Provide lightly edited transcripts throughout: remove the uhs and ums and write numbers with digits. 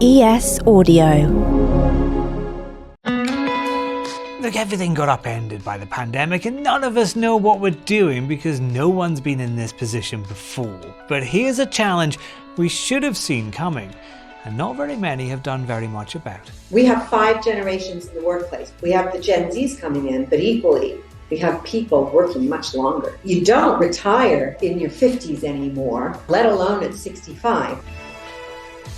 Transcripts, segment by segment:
ES Audio. Look, everything got upended by the pandemic and none of us know what we're doing because no one's been in this position before. But here's a challenge we should have seen coming and not very many have done very much about. We have 5 generations in the workplace. We have the Gen Zs coming in, but equally, we have people working much longer. You don't retire in your 50s anymore, let alone at 65.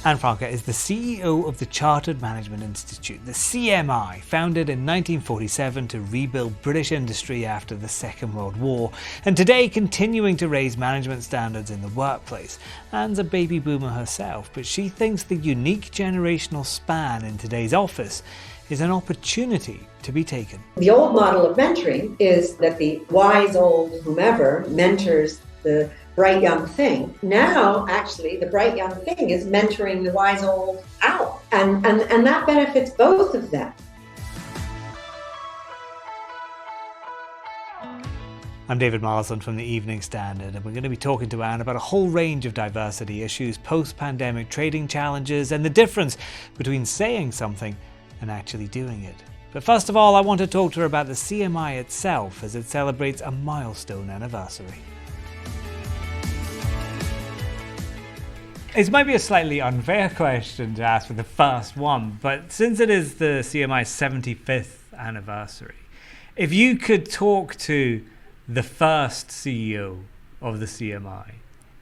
And Francke is the CEO of the Chartered Management Institute, the CMI, founded in 1947 to rebuild British industry after the Second World War, and today continuing to raise management standards in the workplace. Anne's a baby boomer herself, but she thinks the unique generational span in today's office is an opportunity to be taken. The old model of mentoring is that the wise old whomever mentors the bright young thing. Now, actually, the bright young thing is mentoring the wise old owl. And that benefits both of them. I'm David Marsland from the Evening Standard, and we're going to be talking to Anne about a whole range of diversity issues, post-pandemic trading challenges, and the difference between saying something and actually doing it. But first of all, I want to talk to her about the CMI itself as it celebrates a milestone anniversary. It might be a slightly unfair question to ask for the first one, but since it is the CMI's 75th anniversary, if you could talk to the first CEO of the CMI,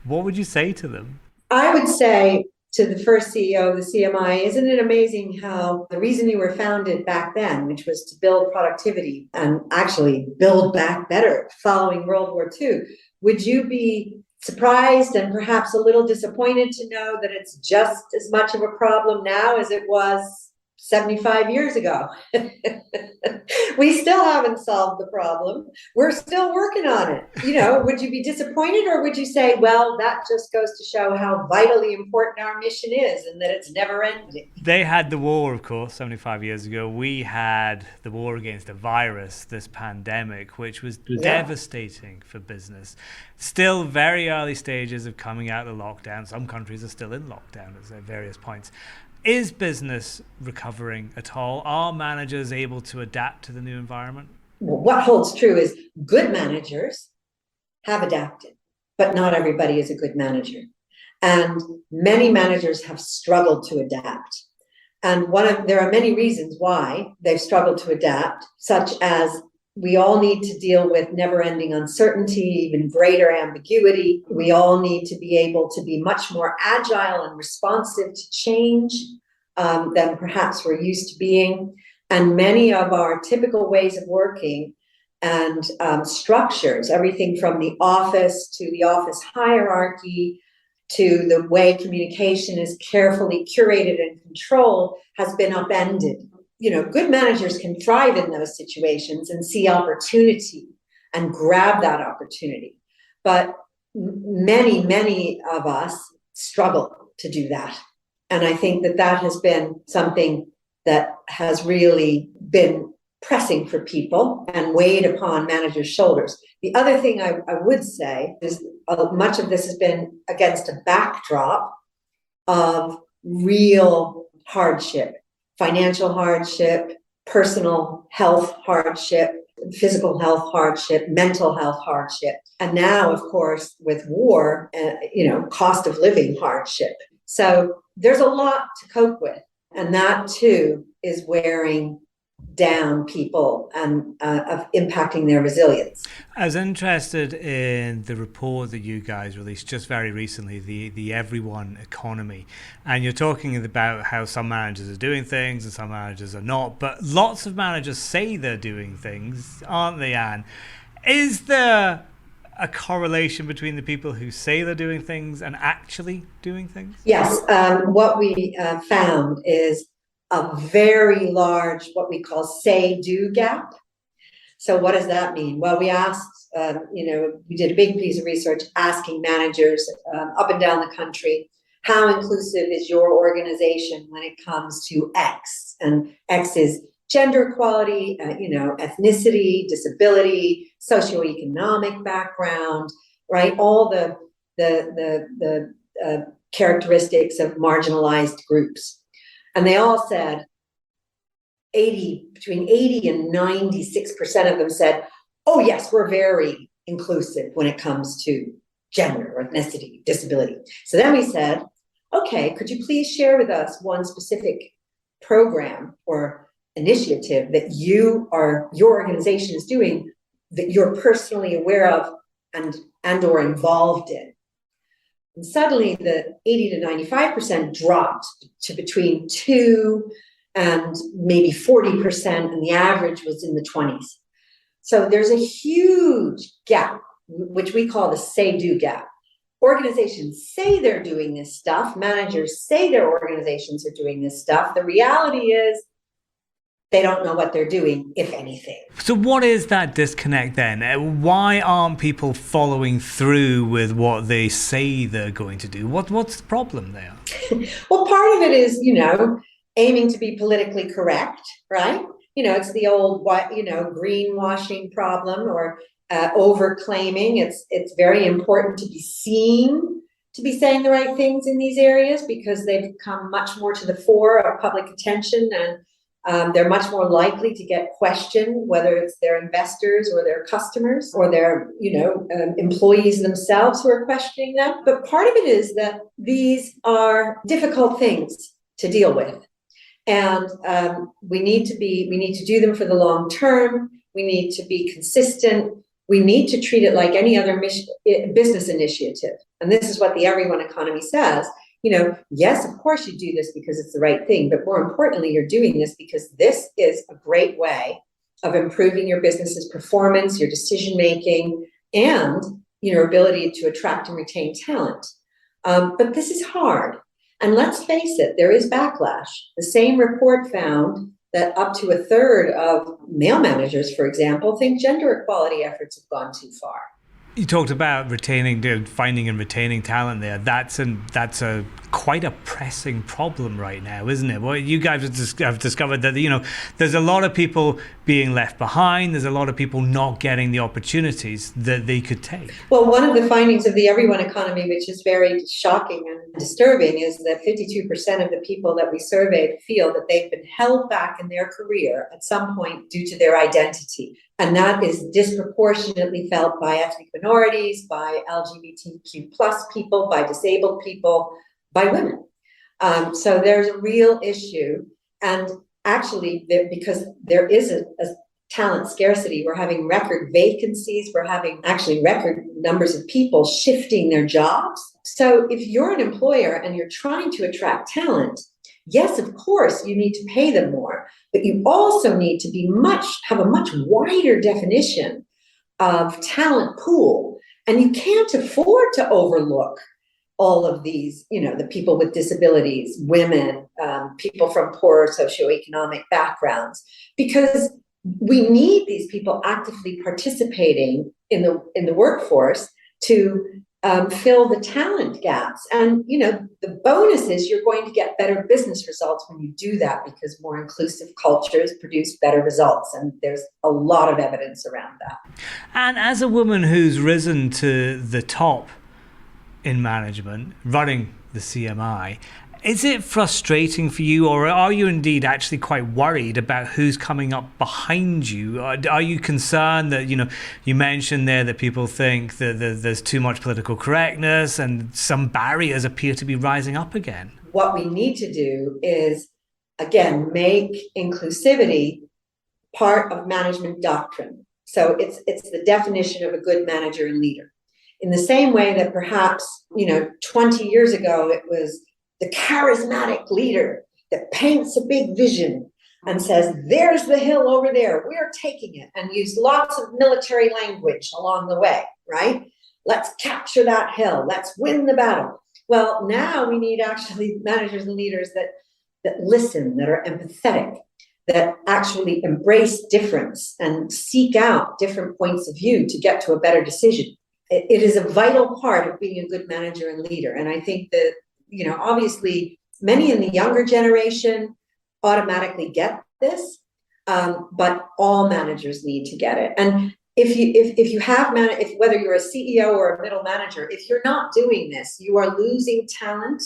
what would you say to them? I would say to the first CEO of the CMI, isn't it amazing how the reason you were founded back then, which was to build productivity and actually build back better following World War II, would you be surprised and perhaps a little disappointed to know that it's just as much of a problem now as it was 75 years ago? We still haven't solved the problem. We're still working on it. You know, would you be disappointed, or would you say, well, that just goes to show how vitally important our mission is and that it's never ending? They had the war, of course, 75 years ago. We had the war against a virus, this pandemic, which was devastating for business. Still very early stages of coming out of lockdown. Some countries are still in lockdown at various points. Is business recovering at all? Are managers able to adapt to the new environment? Well, what holds true is good managers have adapted, but not everybody is a good manager. And many managers have struggled to adapt. And there are many reasons why they've struggled to adapt, such as we all need to deal with never-ending uncertainty, even greater ambiguity. We all need to be able to be much more agile and responsive to change than perhaps we're used to being. And many of our typical ways of working and structures, everything from the office to the office hierarchy to the way communication is carefully curated and controlled, has been upended. You know, good managers can thrive in those situations and see opportunity and grab that opportunity. But many of us struggle to do that. And I think that has been something that has really been pressing for people and weighed upon managers' shoulders. The other thing I would say is much of this has been against a backdrop of real hardship. Financial hardship, personal health hardship, physical health hardship, mental health hardship. And now, of course, with war, cost of living hardship. So there's a lot to cope with. And that, too, is wearing down people and of impacting their resilience. I was interested in the report that you guys released just very recently, the Everyone Economy. And you're talking about how some managers are doing things and some managers are not. But lots of managers say they're doing things, aren't they, Anne? Is there a correlation between the people who say they're doing things and actually doing things? Yes. What we found is a very large, what we call say-do gap. So what does that mean? Well, we asked, we did a big piece of research asking managers up and down the country, how inclusive is your organization when it comes to X? And X is gender equality, ethnicity, disability, socioeconomic background, right? All the characteristics of marginalized groups. And they all said between 80 and 96% of them said, oh yes, we're very inclusive when it comes to gender or ethnicity, disability. So then we said, okay, could you please share with us one specific program or initiative that your organization is doing that you're personally aware of and or involved in? And suddenly the 80 to 95% dropped to between 2 and maybe 40%, and the average was in the 20s. So there's a huge gap, which we call the say-do gap. Organizations say they're doing this stuff. Managers say their organizations are doing this stuff. The reality is they don't know what they're doing, if anything. So what is that disconnect then? Why aren't people following through with what they say they're going to do? What's the problem there? Well, part of it is, aiming to be politically correct, right? It's the old, greenwashing problem or over-claiming. It's very important to be seen to be saying the right things in these areas because they've come much more to the fore of public attention, and they're much more likely to get questioned, whether it's their investors or their customers or their, employees themselves who are questioning them. But part of it is that these are difficult things to deal with. And we need to do them for the long term. We need to be consistent. We need to treat it like any other business initiative. And this is what the Everyone economy says. Yes, of course you do this because it's the right thing, but more importantly, you're doing this because this is a great way of improving your business's performance, your decision-making, and your ability to attract and retain talent. But this is hard. And let's face it, there is backlash. The same report found that up to a third of male managers, for example, think gender equality efforts have gone too far. You talked about finding and retaining talent there. That's quite a pressing problem right now, isn't it? Well, you guys have discovered that, there's a lot of people being left behind. There's a lot of people not getting the opportunities that they could take. Well, one of the findings of the Everyone economy, which is very shocking and disturbing, is that 52% of the people that we surveyed feel that they've been held back in their career at some point due to their identity. And that is disproportionately felt by ethnic minorities, by LGBTQ plus people, by disabled people, by women. So there's a real issue. And actually, because there is a talent scarcity, we're having record vacancies. We're having actually record numbers of people shifting their jobs. So if you're an employer and you're trying to attract talent, yes, of course, you need to pay them more, but you also need to have a much wider definition of talent pool. And you can't afford to overlook all of these, the people with disabilities, women, people from poorer socioeconomic backgrounds, because we need these people actively participating in the workforce to fill the talent gaps. And, the bonus is you're going to get better business results when you do that, because more inclusive cultures produce better results. And there's a lot of evidence around that. And as a woman who's risen to the top in management, running the CMI, is it frustrating for you, or are you indeed actually quite worried about who's coming up behind you? Are you concerned that, you mentioned there that people think that there's too much political correctness and some barriers appear to be rising up again? What we need to do is, again, make inclusivity part of management doctrine. So it's the definition of a good manager and leader. In the same way that perhaps, 20 years ago, it was the charismatic leader that paints a big vision and says, there's the hill over there, we're taking it, and use lots of military language along the way, right? Let's capture that hill, let's win the battle. Well, now we need actually managers and leaders that listen, that are empathetic, that actually embrace difference and seek out different points of view to get to a better decision. It is a vital part of being a good manager and leader. And I think that, obviously many in the younger generation automatically get this, but all managers need to get it. And if you have whether you're a CEO or a middle manager, if you're not doing this, you are losing talent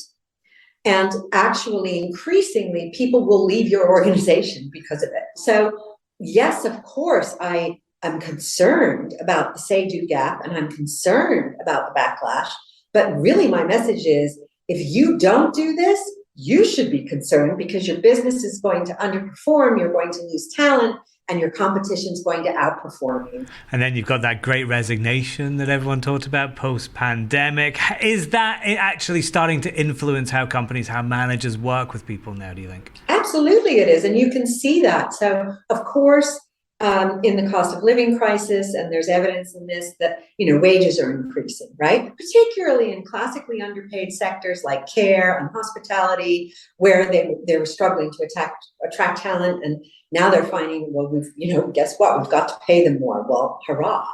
And actually, increasingly, people will leave your organization because of it. So, yes, of course, I am concerned about the say-do gap, and I'm concerned about the backlash. But really, my message is, if you don't do this, you should be concerned, because your business is going to underperform, you're going to lose talent, and your competition is going to outperform you. And then you've got that great resignation that everyone talked about post-pandemic. Is that actually starting to influence how companies, how managers work with people now, do you think? Absolutely it is. And you can see that. So, of course, in the cost of living crisis, and there's evidence in this that, wages are increasing, right? Particularly in classically underpaid sectors like care and hospitality, where they were struggling to attract talent. And now they're finding, well, guess what? We've got to pay them more. Well, hurrah.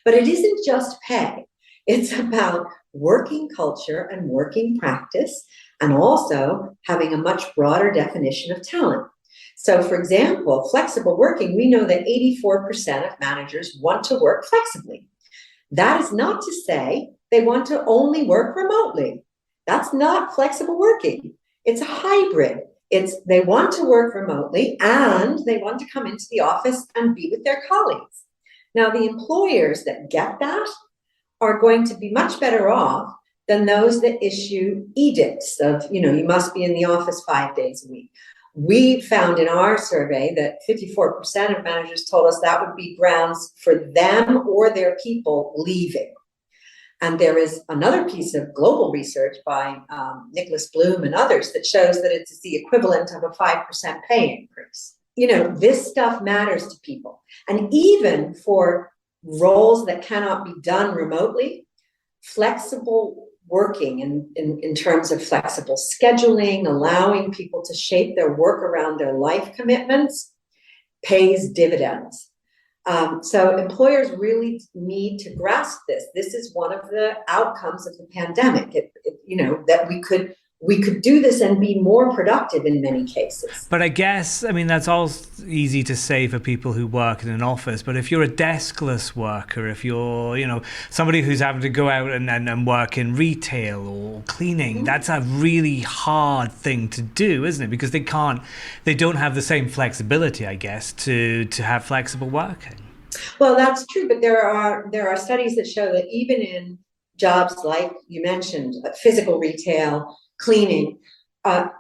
But it isn't just pay. It's about working culture and working practice, and also having a much broader definition of talent. So, for example, flexible working, we know that 84% of managers want to work flexibly. That is not to say they want to only work remotely. That's not flexible working. It's a hybrid. They want to work remotely, and they want to come into the office and be with their colleagues. Now, the employers that get that are going to be much better off than those that issue edicts of, you must be in the office 5 days a week. We found in our survey that 54% of managers told us that would be grounds for them or their people leaving. And there is another piece of global research by Nicholas Bloom and others that shows that it's the equivalent of a 5% pay increase. This stuff matters to people. And even for roles that cannot be done remotely, flexible working in terms of flexible scheduling, allowing people to shape their work around their life commitments, pays dividends. So employers really need to grasp this. This is one of the outcomes of the pandemic, that we could do this and be more productive in many cases. But I guess, that's all easy to say for people who work in an office. But if you're a deskless worker, if you're, somebody who's having to go out and work in retail or cleaning, that's a really hard thing to do, isn't it? Because they don't have the same flexibility, I guess, to have flexible working. Well, that's true. But there are studies that show that even in jobs like you mentioned, physical retail, cleaning,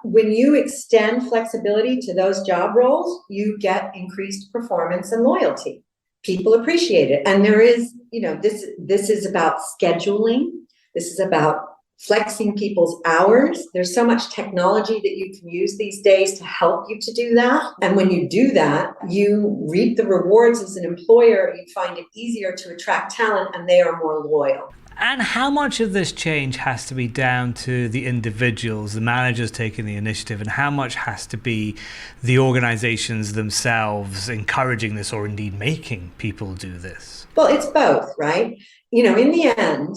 when you extend flexibility to those job roles, you get increased performance and loyalty. People appreciate it. And there is, this is about scheduling. This is about flexing people's hours. There's so much technology that you can use these days to help you to do that. And when you do that, you reap the rewards as an employer. You find it easier to attract talent, and they are more loyal. And how much of this change has to be down to the individuals, the managers taking the initiative, and how much has to be the organizations themselves encouraging this, or indeed making people do this? Well, it's both, right? In the end,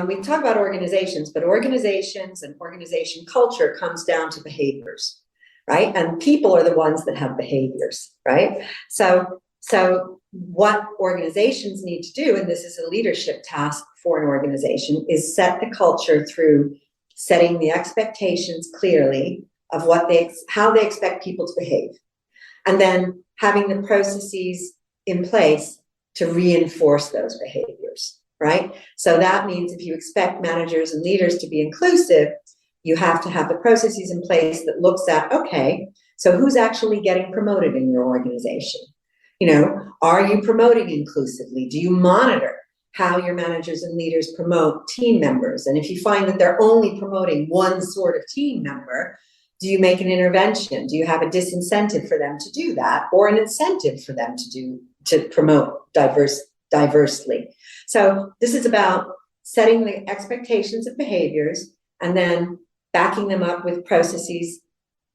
we talk about organizations, but organizations and organization culture comes down to behaviors, right? And people are the ones that have behaviors, right? So what organizations need to do, and this is a leadership task for an organization, is set the culture through setting the expectations clearly of how they expect people to behave, and then having the processes in place to reinforce those behaviors, right? So that means if you expect managers and leaders to be inclusive, you have to have the processes in place that looks at, okay, so who's actually getting promoted in your organization? Are you promoting inclusively? Do you monitor how your managers and leaders promote team members? And if you find that they're only promoting one sort of team member, do you make an intervention? Do you have a disincentive for them to do that, or an incentive for them to promote diversely? So this is about setting the expectations of behaviors and then backing them up with processes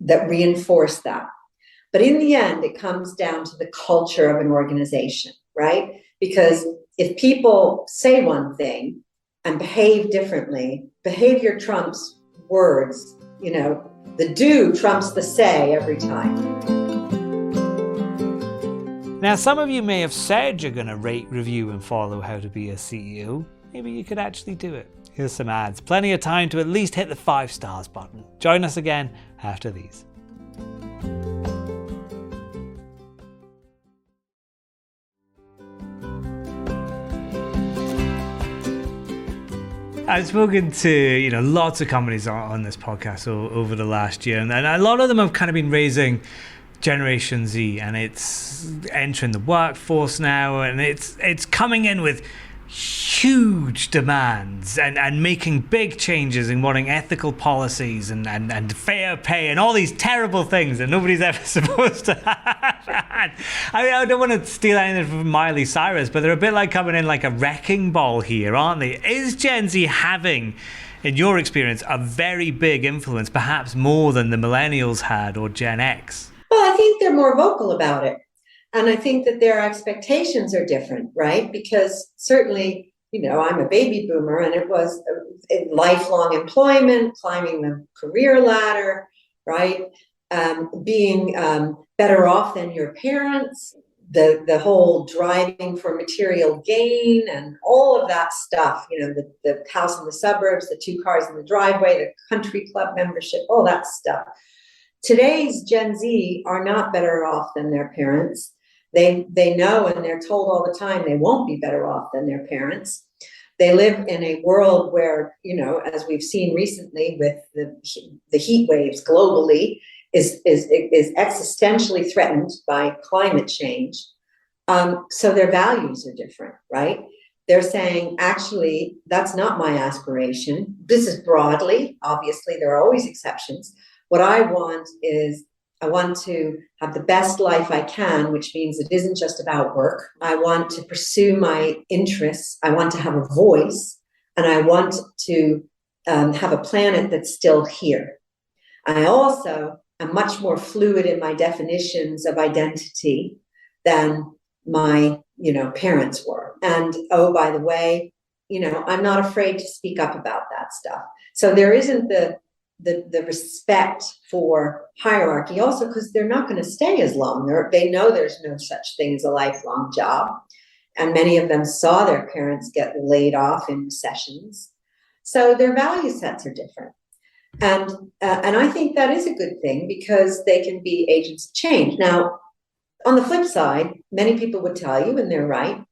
that reinforce that. But in the end, it comes down to the culture of an organization, right? Because if people say one thing and behave differently, behavior trumps words. The do trumps the say every time. Now, some of you may have said you're going to rate, review, and follow How to Be a CEO. Maybe you could actually do it. here's some ads. Plenty of time to at least hit the 5 stars button. Join us again after these. I've spoken to lots of companies on this podcast over the last year, and a lot of them have kind of been raising Generation Z, and it's entering the workforce now, and it's coming in with huge demands and making big changes and wanting ethical policies and fair pay and all these terrible things that nobody's ever supposed to have. I mean, I don't want to steal anything from Miley Cyrus, but they're a bit like coming in like a wrecking ball here, aren't they? Is Gen Z having, in your experience, a very big influence, perhaps more than the millennials had or Gen X? Well, I think they're more vocal about it. And I think that their expectations are different, right? Because certainly, I'm a baby boomer, and it was a lifelong employment, climbing the career ladder, right? Being better off than your parents, the whole driving for material gain and all of that stuff, the house in the suburbs, the 2 cars in the driveway, the country club membership, all that stuff. Today's Gen Z are not better off than their parents. They know, and they're told all the time, they won't be better off than their parents. They live in a world where, as we've seen recently with the heat waves globally, is existentially threatened by climate change. So their values are different, right? They're saying, actually, that's not my aspiration. This is broadly, obviously, there are always exceptions. What I want is, I want to have the best life I can, which means it isn't just about work. I want to pursue my interests. I want to have a voice, and I want to have a planet that's still here. I also am much more fluid in my definitions of identity than my, parents were. And oh, by the way, I'm not afraid to speak up about that stuff. So there isn't the respect for hierarchy, also because they're not going to stay as long. They know there's no such thing as a lifelong job. And many of them saw their parents get laid off in recessions. So their value sets are different. And I think that is a good thing, because they can be agents of change. Now, on the flip side, many people would tell you, and they're right,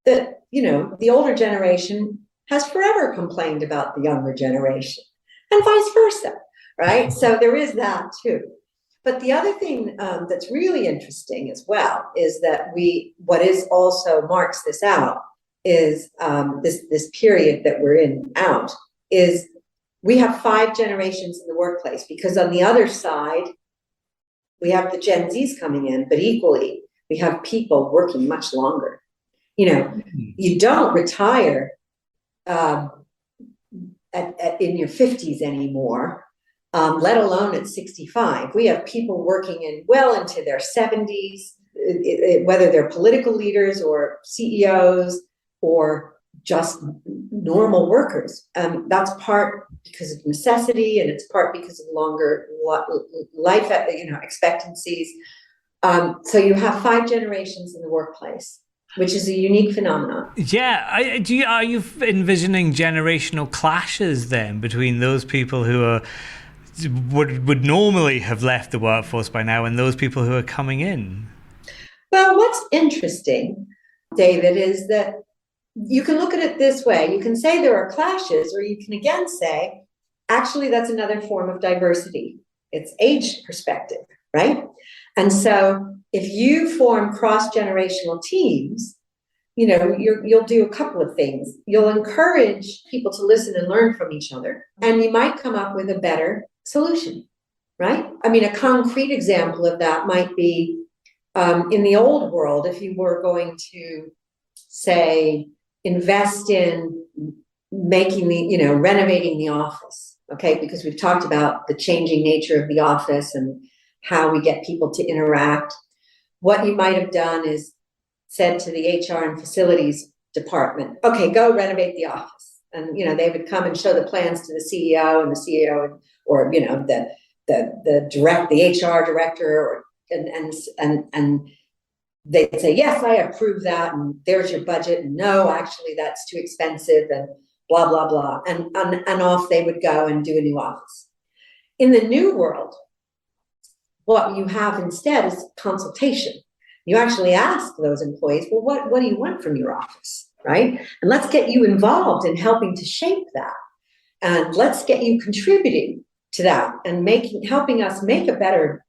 that, the older generation has forever complained about the younger generation, and vice versa, right? So there is that too. But the other thing that's really interesting as well is that what is also marks this out is this period that we're in out is we have 5 generations in the workplace, because on the other side, we have the Gen Zs coming in, but equally, we have people working much longer. You don't retire in your 50s anymore, let alone at 65. We have people working well into their 70s, whether they're political leaders or CEOs or just normal workers. That's part because of necessity, and it's part because of longer life, expectancies. So you have 5 generations in the workplace, which is a unique phenomenon. Yeah. Are you envisioning generational clashes then between those people who would normally have left the workforce by now and those people who are coming in? Well, what's interesting, David, is that you can look at it this way. You can say there are clashes, or you can again say, actually, that's another form of diversity. It's age perspective, right? And so if you form cross-generational teams, you'll do a couple of things. You'll encourage people to listen and learn from each other, and you might come up with a better solution, right? I mean, a concrete example of that might be in the old world, if you were going to, say, invest in making renovating the office, okay? Because we've talked about the changing nature of the office and how we get people to interact. What you might have done is said to the HR and facilities department, okay, go renovate the office. And, they would come and show the plans to the CEO, and the CEO or the HR director, and they'd say, yes, I approve that, and there's your budget, and no, actually that's too expensive, and blah, blah, blah. And off they would go and do a new office. In the new world, what you have instead is consultation. You actually ask those employees, well, what do you want from your office, right? And let's get you involved in helping to shape that. And let's get you contributing to that and helping us make a better,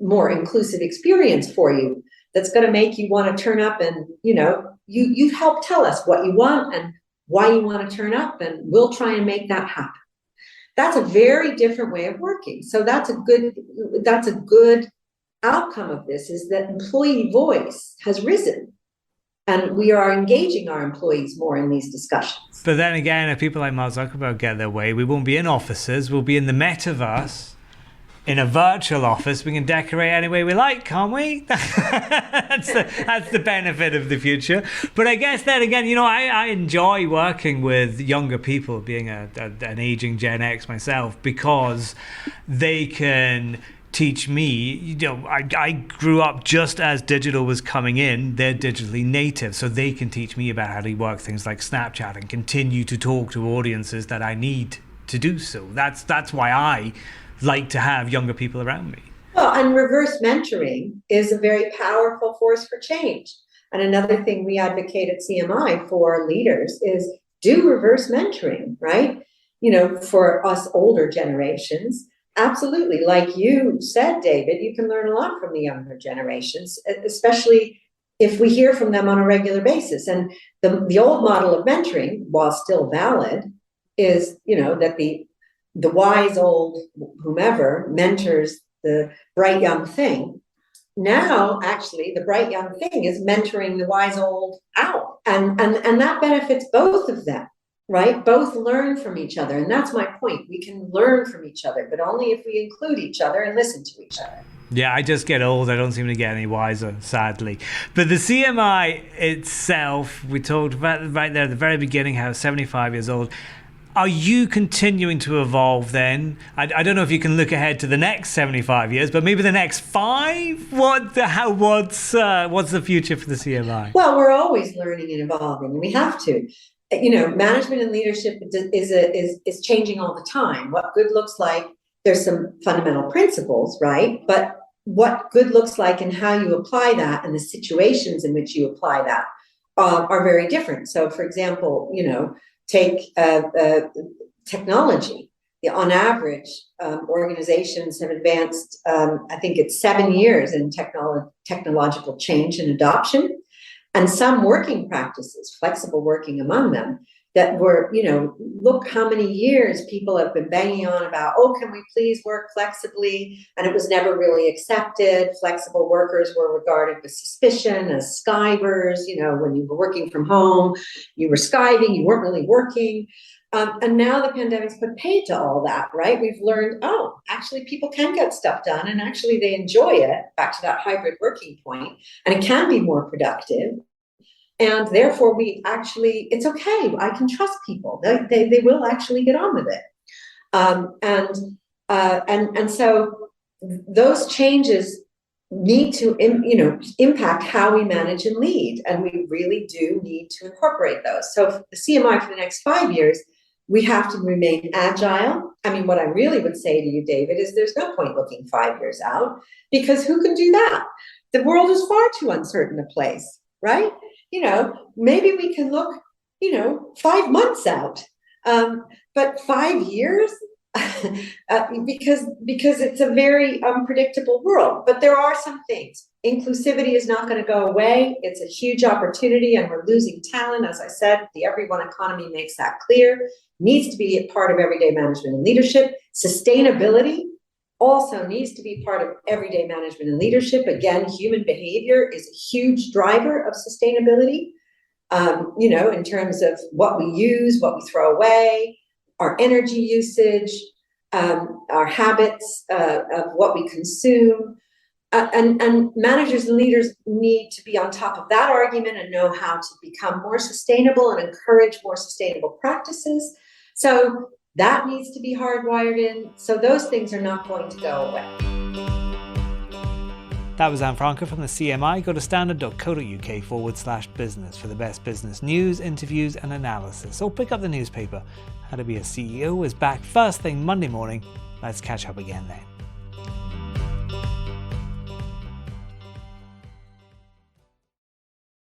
more inclusive experience for you that's going to make you want to turn up, and you help tell us what you want and why you want to turn up, and we'll try and make that happen. That's a very different way of working. So that's a good outcome of this, is that employee voice has risen. And we are engaging our employees more in these discussions. But then again, if people like Mark Zuckerberg get their way, we won't be in offices. We'll be in the metaverse, in a virtual office. We can decorate any way we like, can't we? that's the benefit of the future. But I guess then again, I enjoy working with younger people, being an aging Gen X myself, because they can teach me. I grew up just as digital was coming in. They're digitally native, so they can teach me about how to work things like Snapchat and continue to talk to audiences that I need to do so. That's why I like to have younger people around me. Well, and reverse mentoring is a very powerful force for change. And another thing we advocate at CMI for leaders is do reverse mentoring, right? For us older generations. Absolutely. Like you said, David, you can learn a lot from the younger generations, especially if we hear from them on a regular basis. And the old model of mentoring, while still valid, is, that the wise old whomever mentors the bright young thing. Now, actually, the bright young thing is mentoring the wise old owl. And that benefits both of them. Right? Both learn from each other. And that's my point. We can learn from each other, but only if we include each other and listen to each other. Yeah, I just get old. I don't seem to get any wiser, sadly. But the CMI itself, we talked about right there at the very beginning, how it's 75 years old. Are you continuing to evolve then? I don't know if you can look ahead to the next 75 years, but maybe the next 5? What's the future for the CMI? Well, we're always learning and evolving, and we have to. Management and leadership is changing all the time. What good looks like, there's some fundamental principles, right? But what good looks like and how you apply that and the situations in which you apply that are very different. So, for example, take technology. On average, organizations have advanced, I think it's 7 years in technological change and adoption. And some working practices, flexible working among them, that were, look how many years people have been banging on about, can we please work flexibly? And it was never really accepted. Flexible workers were regarded with suspicion as skivers. When you were working from home, you were skiving, you weren't really working. And now the pandemic's put paid to all that, right? We've learned, actually people can get stuff done, and actually they enjoy it, back to that hybrid working point, and it can be more productive. And therefore it's okay. I can trust people. They will actually get on with it. And so those changes need to, impact how we manage and lead. And we really do need to incorporate those. So for the CMI for the next 5 years, we have to remain agile. I mean, what I really would say to you, David, is there's no point looking 5 years out, because who can do that? The world is far too uncertain a place, right? Maybe we can look, 5 months out, but 5 years, because it's a very unpredictable world. But there are some things. Inclusivity is not going to go away. It's a huge opportunity, and we're losing talent. As I said, the everyone economy makes that clear. Needs to be a part of everyday management and leadership. Sustainability also needs to be part of everyday management and leadership. Again, human behavior is a huge driver of sustainability, in terms of what we use, what we throw away, our energy usage, our habits of what we consume. And managers and leaders need to be on top of that argument and know how to become more sustainable and encourage more sustainable practices. So that needs to be hardwired in. So those things are not going to go away. That was Francke from the CMI. Go to standard.co.uk/business for the best business news, interviews and analysis. Or pick up the newspaper. How to Be a CEO is back first thing Monday morning. Let's catch up again then.